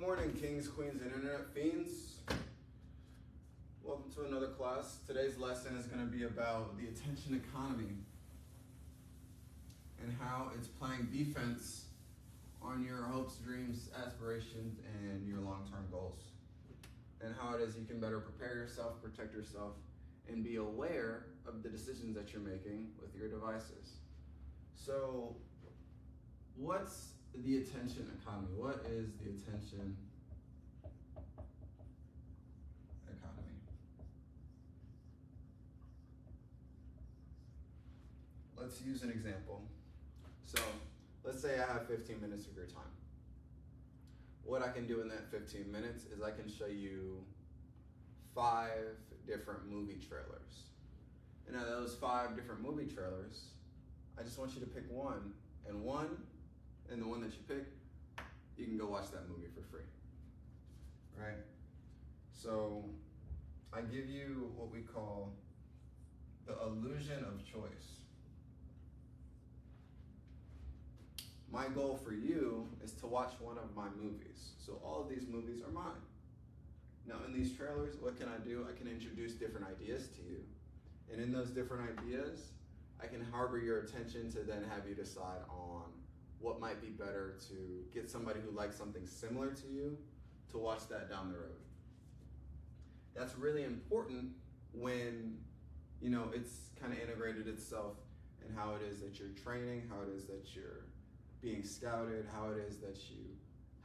morning, kings, queens, and internet fiends. Welcome to another class. Today's lesson is going to be about the attention economy and how it's playing defense on your hopes, dreams, aspirations, and your long-term goals. And how it is you can better prepare yourself, protect yourself, and be aware of the decisions that you're making with your devices. So, what's the attention economy? What is the attention economy? Let's use an example. So, let's say I have 15 minutes of your time. What I can do in that 15 minutes is I can show you 5 different movie trailers. And out of those 5 different movie trailers, I just want you to pick one, and the one that you pick, you can go watch that movie for free, right? So I give you what we call the illusion of choice. My goal for you is to watch one of my movies. So all of these movies are mine. Now in these trailers, what can I do? I can introduce different ideas to you. And in those different ideas, I can harbor your attention to then have you decide on what might be better to get somebody who likes something similar to you to watch that down the road. That's really important when, it's kind of integrated itself in how it is that you're training, how it is that you're being scouted, how it is that you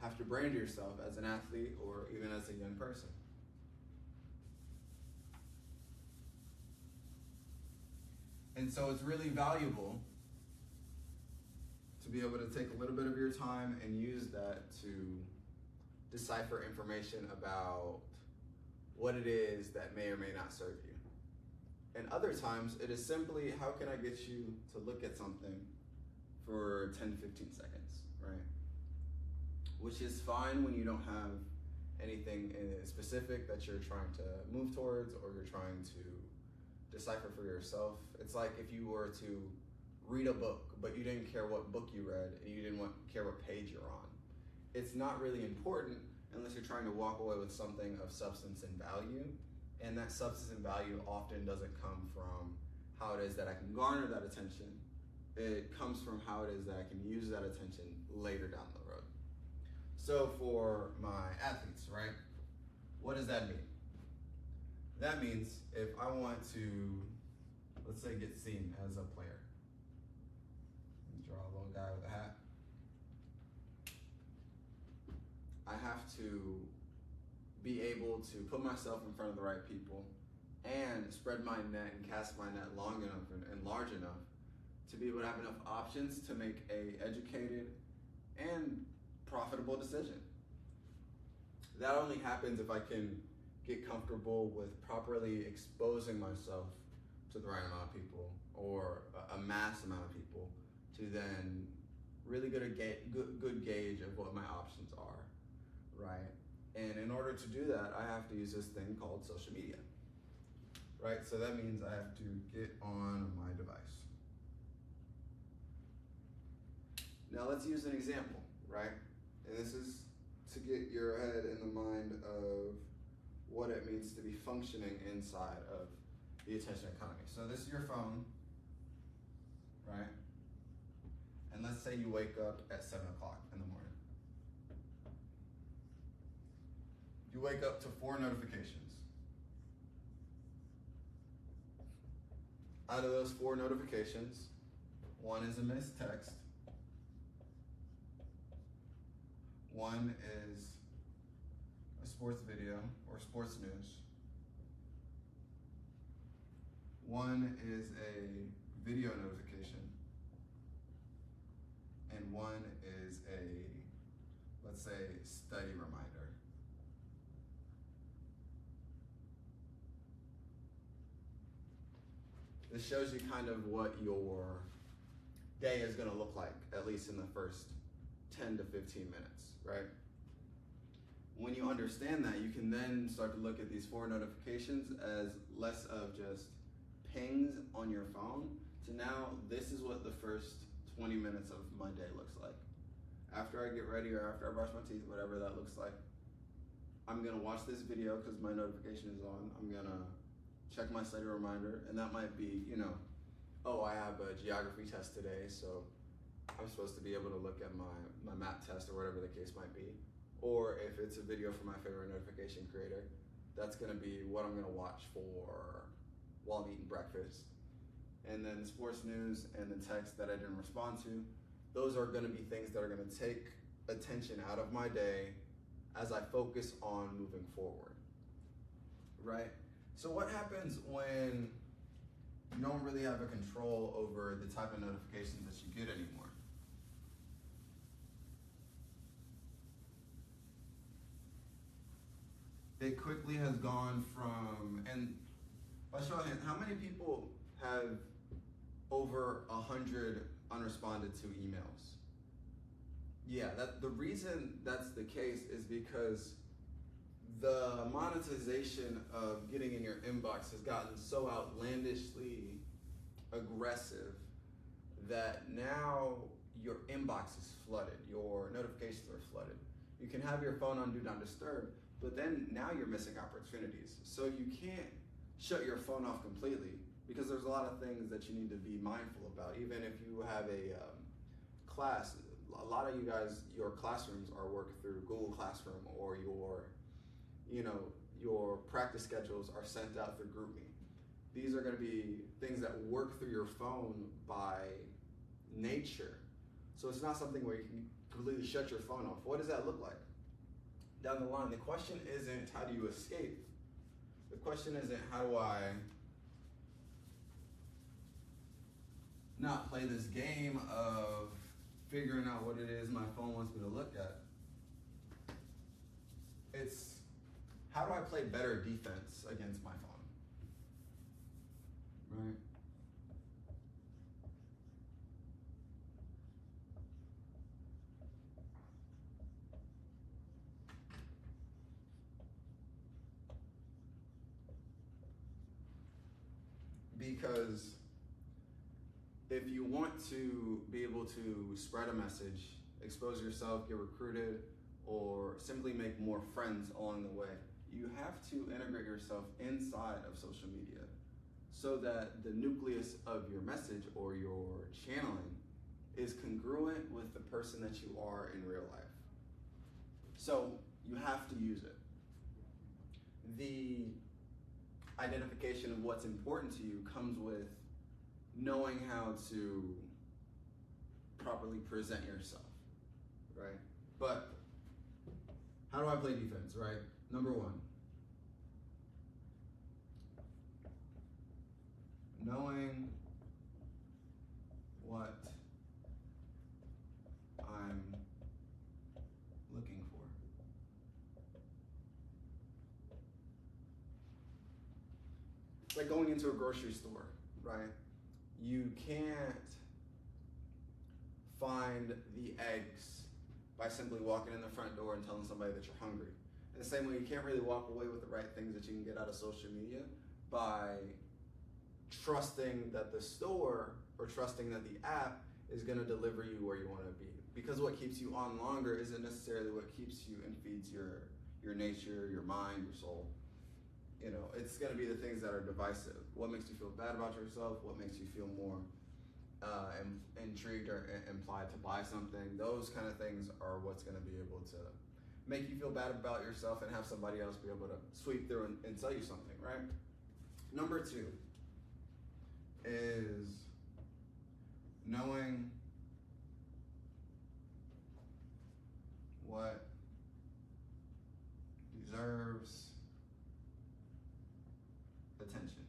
have to brand yourself as an athlete or even as a young person. And so it's really valuable to be able to take a little bit of your time and use that to decipher information about what it is that may or may not serve you. And other times it is simply, how can I get you to look at something for 10 to 15 seconds, right? Which is fine when you don't have anything specific that you're trying to move towards or you're trying to decipher for yourself. It's like if you were to read a book, but you didn't care what book you read and you didn't care what page you're on. It's not really important unless you're trying to walk away with something of substance and value. And that substance and value often doesn't come from how it is that I can garner that attention. It comes from how it is that I can use that attention later down the road. So for my athletes, right? What does that mean? That means if I want to, let's say, get seen as a player. Draw a little guy with a hat. I have to be able to put myself in front of the right people and spread my net and cast my net long enough and large enough to be able to have enough options to make a educated and profitable decision. That only happens if I can get comfortable with properly exposing myself to the right amount of people or a mass amount of people to then really get a good gauge of what my options are, right? And in order to do that, I have to use this thing called social media, right? So that means I have to get on my device. Now let's use an example, right? And this is to get your head in the mind of what it means to be functioning inside of the attention economy. So this is your phone, right? And let's say you wake up at 7 o'clock in the morning. You wake up to 4 notifications. Out of those 4 notifications, 1 is a missed text, 1 is a sports video or sports news, 1 is a video notification, and 1 is a, let's say, study reminder. This shows you kind of what your day is going to look like, at least in the first 10 to 15 minutes, right? When you understand that, you can then start to look at these 4 notifications as less of just pings on your phone to now this is what the first 20 minutes of my day looks like. after I get ready or after I brush my teeth, whatever that looks like, I'm gonna watch this video because my notification is on. I'm gonna check my study reminder, and that might be, you know, oh, I have a geography test today, so I'm supposed to be able to look at my map test or whatever the case might be. Or if it's a video from my favorite notification creator, that's gonna be what I'm gonna watch for while I'm eating breakfast. And then sports news and the text that I didn't respond to, those are gonna be things that are gonna take attention out of my day as I focus on moving forward, right? So what happens when you don't really have a control over the type of notifications that you get anymore? It quickly has gone from, and by show of hands, how many people have over 100 unresponded to emails? Yeah, the reason that's the case is because the monetization of getting in your inbox has gotten so outlandishly aggressive that now your inbox is flooded, your notifications are flooded. You can have your phone on Do Not Disturb, but then now you're missing opportunities. So you can't shut your phone off completely because there's a lot of things that you need to be mindful about. Even if you have a class, a lot of you guys, your classrooms are worked through Google Classroom, or your practice schedules are sent out through GroupMe. These are going to be things that work through your phone by nature. So it's not something where you can completely shut your phone off. What does that look like down the line? The question isn't how do you escape. The question isn't how do I not play this game of figuring out what it is my phone wants me to look at. It's how do I play better defense against my phone, right? Because if you want to be able to spread a message, expose yourself, get recruited, or simply make more friends along the way, you have to integrate yourself inside of social media so that the nucleus of your message or your channeling is congruent with the person that you are in real life. So you have to use it. The identification of what's important to you comes with knowing how to properly present yourself, right? But how do I play defense, right? Number one, knowing what I'm looking for. It's like going into a grocery store, right? You can't find the eggs by simply walking in the front door and telling somebody that you're hungry. In the same way, you can't really walk away with the right things that you can get out of social media by trusting that the store or trusting that the app is going to deliver you where you want to be. Because what keeps you on longer isn't necessarily what keeps you and feeds your nature, your mind, your soul. You know, it's going to be the things that are divisive. What makes you feel bad about yourself? What makes you feel more intrigued or implied to buy something? Those kind of things are what's going to be able to make you feel bad about yourself and have somebody else be able to sweep through and sell you something, right? Number two is knowing what deserves attention.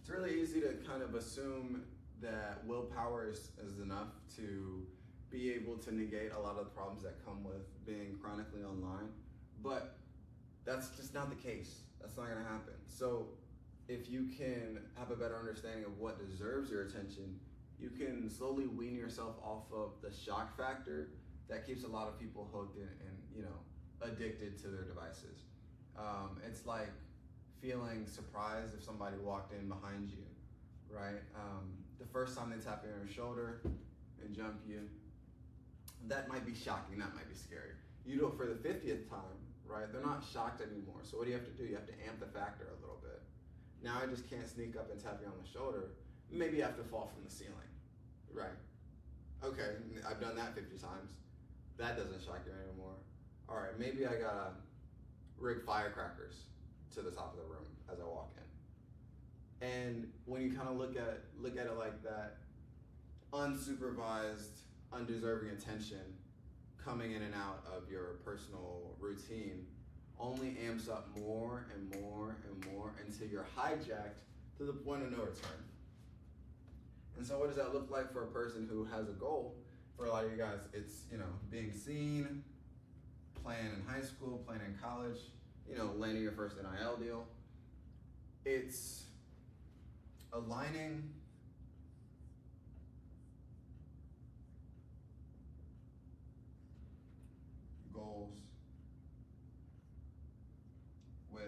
It's really easy to kind of assume that willpower is enough to be able to negate a lot of the problems that come with being chronically online, but that's just not the case. That's not gonna happen. So if you can have a better understanding of what deserves your attention, you can slowly wean yourself off of the shock factor that keeps a lot of people hooked and addicted to their devices. It's like feeling surprised if somebody walked in behind you, right? The first time they tap you on your shoulder and jump you, that might be shocking, that might be scary. You do it for the 50th time, right? They're not shocked anymore. So what do you have to do? You have to amp the factor a little bit. Now I just can't sneak up and tap you on the shoulder. Maybe you have to fall from the ceiling, right? Okay, I've done that 50 times. That doesn't shock you anymore. All right, maybe I gotta rig firecrackers to the top of the room as I walk in. And when you kind of look at it like that, unsupervised, undeserving attention coming in and out of your personal routine only amps up more and more and more until you're hijacked to the point of no return. And so what does that look like for a person who has a goal? For a lot of you guys, it's, being seen, playing in high school, playing in college, landing your first NIL deal. It's aligning goals with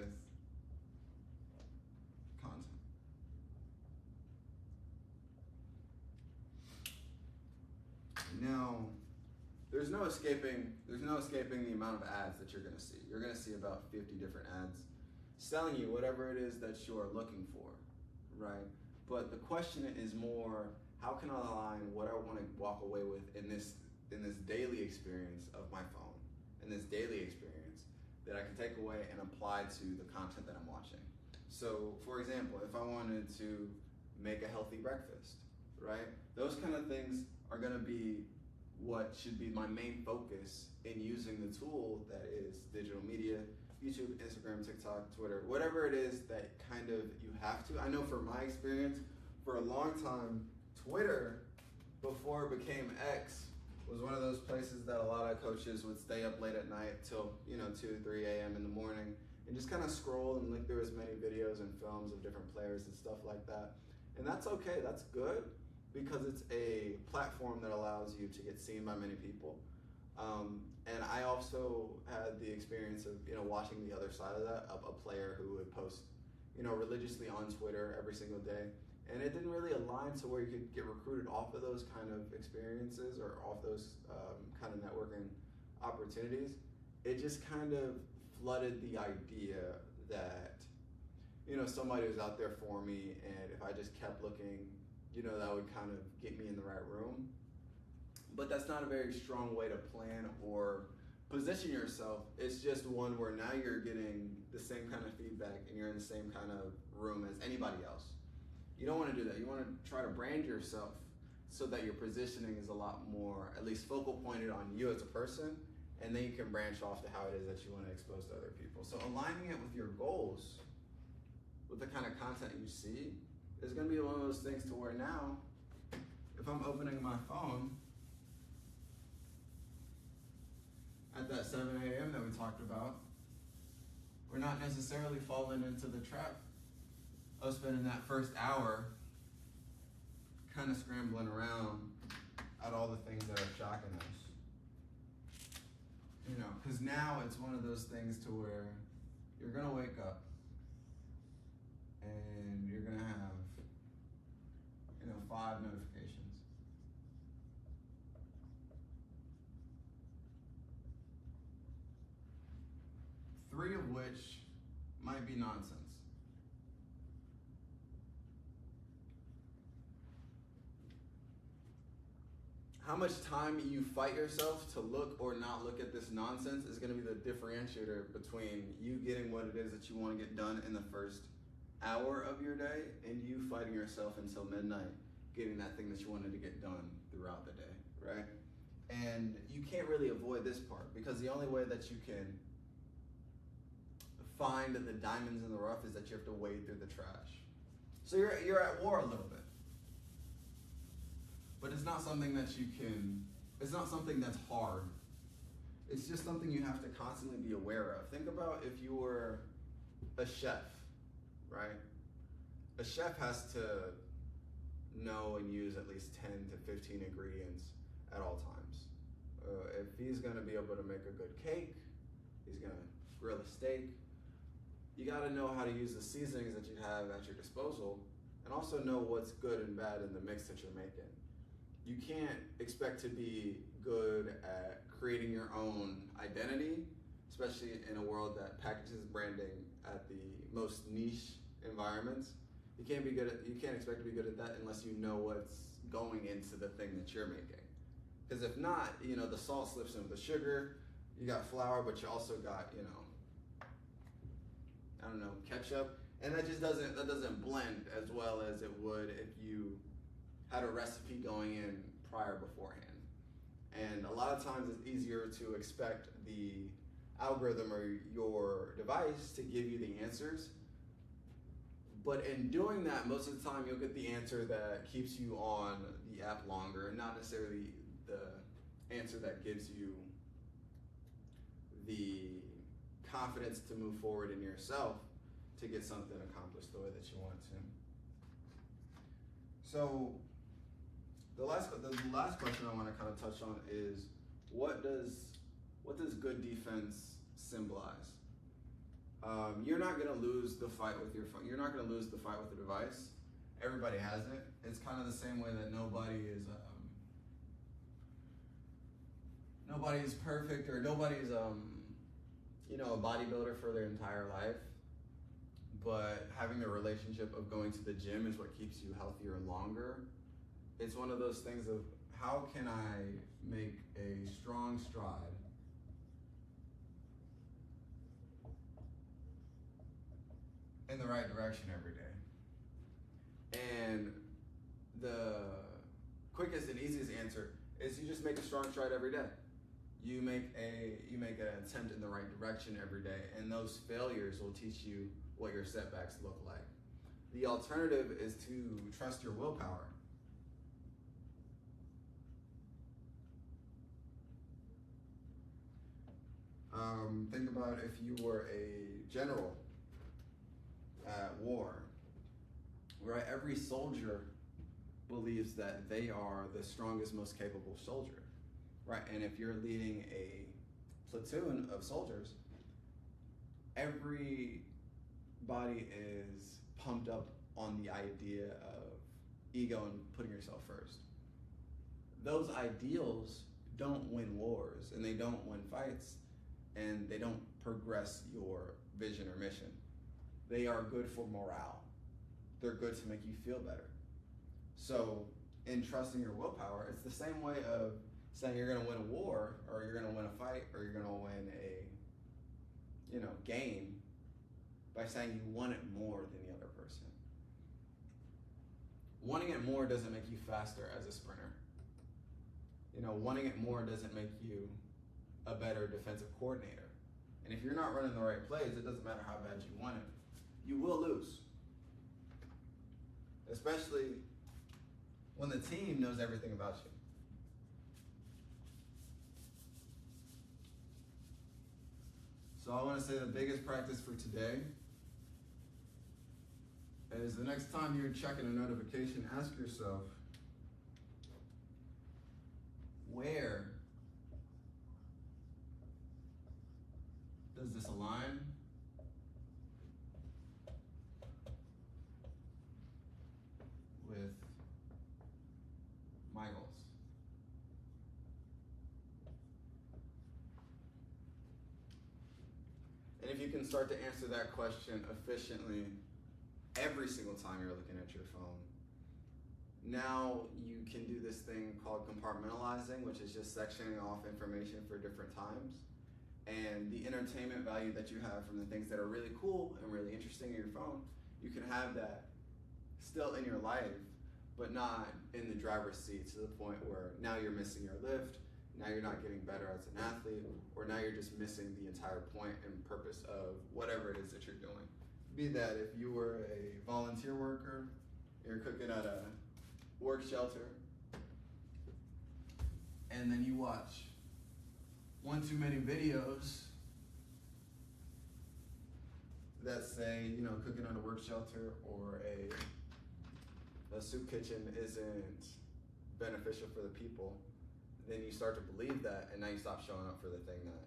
content. Now, there's no escaping the amount of ads that you're going to see. You're going to see about 50 different ads selling you whatever it is that you are looking for, right? But the question is more, how can I align what I want to walk away with in this daily experience of my phone, in this daily experience that I can take away and apply to the content that I'm watching. So, for example, if I wanted to make a healthy breakfast, right? Those kind of things are going to be what should be my main focus in using the tool that is digital media, YouTube, Instagram, TikTok, Twitter, whatever it is that kind of you have to. I know from my experience, for a long time, Twitter, before it became X, was one of those places that a lot of coaches would stay up late at night till 2, 3 a.m. in the morning and just kind of scroll and look through as many videos and films of different players and stuff like that. And that's okay, that's good, because it's a platform that allows you to get seen by many people. And I also had the experience of watching the other side of that, of a player who would post religiously on Twitter every single day. And it didn't really align to where you could get recruited off of those kind of experiences or off those kind of networking opportunities. It just kind of flooded the idea that, somebody was out there for me, and if I just kept looking, that would kind of get me in the right room. But that's not a very strong way to plan or position yourself. It's just one where now you're getting the same kind of feedback and you're in the same kind of room as anybody else. You don't want to do that. You want to try to brand yourself so that your positioning is a lot more, at least focal pointed on you as a person, and then you can branch off to how it is that you want to expose to other people. So aligning it with your goals, with the kind of content you see, is going to be one of those things to where now, if I'm opening my phone at that 7 a.m. that we talked about, we're not necessarily falling into the trap of spending that first hour kind of scrambling around at all the things that are shocking us. Because now it's one of those things to where you're going to wake up and you're going to have 5 notifications. Three of which might be nonsense. How much time you fight yourself to look or not look at this nonsense is going to be the differentiator between you getting what it is that you want to get done in the first hour of your day and you fighting yourself until midnight getting that thing that you wanted to get done throughout the day, right? And you can't really avoid this part, because the only way that you can find the diamonds in the rough is that you have to wade through the trash. So you're at war a little bit. But it's not something that it's not something that's hard. It's just something you have to constantly be aware of. Think about if you were a chef, right? A chef has to know and use at least 10 to 15 ingredients at all times. If he's gonna be able to make a good cake, he's gonna grill a steak, you got to know how to use the seasonings that you have at your disposal, and also know what's good and bad in the mix that you're making. You can't expect to be good at creating your own identity, especially in a world that packages branding at the most niche environments. You can't expect to be good at that unless you know what's going into the thing that you're making. Because if not, the salt slips in with the sugar. You got flour, but you also got, ketchup, and that doesn't blend as well as it would if you had a recipe going in prior beforehand. And a lot of times it's easier to expect the algorithm or your device to give you the answers. But in doing that, most of the time you'll get the answer that keeps you on the app longer, and not necessarily the answer that gives you the confidence to move forward in yourself to get something accomplished the way that you want to. So the last question I want to kind of touch on is, what does good defense symbolize? You're not going to lose the fight with your phone. You're not going to lose the fight with the device. Everybody has it. It's kind of the same way that nobody is perfect, or nobody's a bodybuilder for their entire life. But having the relationship of going to the gym is what keeps you healthier longer. It's one of those things of, how can I make a strong stride in the right direction every day? And the quickest and easiest answer is you just make a strong stride every day. You make an attempt in the right direction every day, and those failures will teach you what your setbacks look like. The alternative is to trust your willpower. Think about if you were a general at war, right? Every soldier believes that they are the strongest, most capable soldier, right? And if you're leading a platoon of soldiers, everybody is pumped up on the idea of ego and putting yourself first. Those ideals don't win wars, and they don't win fights, and they don't progress your vision or mission. They are good for morale. They're good to make you feel better. So in trusting your willpower, it's the same way of saying you're gonna win a war, or you're gonna win a fight, or you're gonna win a game, by saying you want it more than the other person. Wanting it more doesn't make you faster as a sprinter. Wanting it more doesn't make you a better defensive coordinator. And if you're not running the right plays, it doesn't matter how bad you want it. You will lose. Especially when the team knows everything about you. So I want to say the biggest practice for today is, the next time you're checking a notification, ask yourself, where does this align with my goals? And if you can start to answer that question efficiently every single time you're looking at your phone, now you can do this thing called compartmentalizing, which is just sectioning off information for different times. And the entertainment value that you have from the things that are really cool and really interesting in your phone, you can have that still in your life, but not in the driver's seat, to the point where now you're missing your lift, now you're not getting better as an athlete, or now you're just missing the entire point and purpose of whatever it is that you're doing. Be that if you were a volunteer worker, you're cooking at a work shelter, and then you watch one too many videos that say, cooking at a work shelter or a soup kitchen isn't beneficial for the people, then you start to believe that, and now you stop showing up for the thing that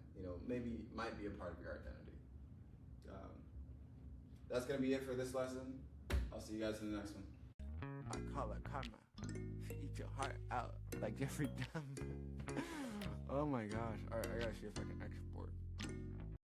maybe might be a part of your identity. that's gonna be it for this lesson. I'll see you guys in the next one. I call it karma. Eat your heart out like Jeffrey Dahmer. Oh my gosh. Alright, I gotta see if I can export.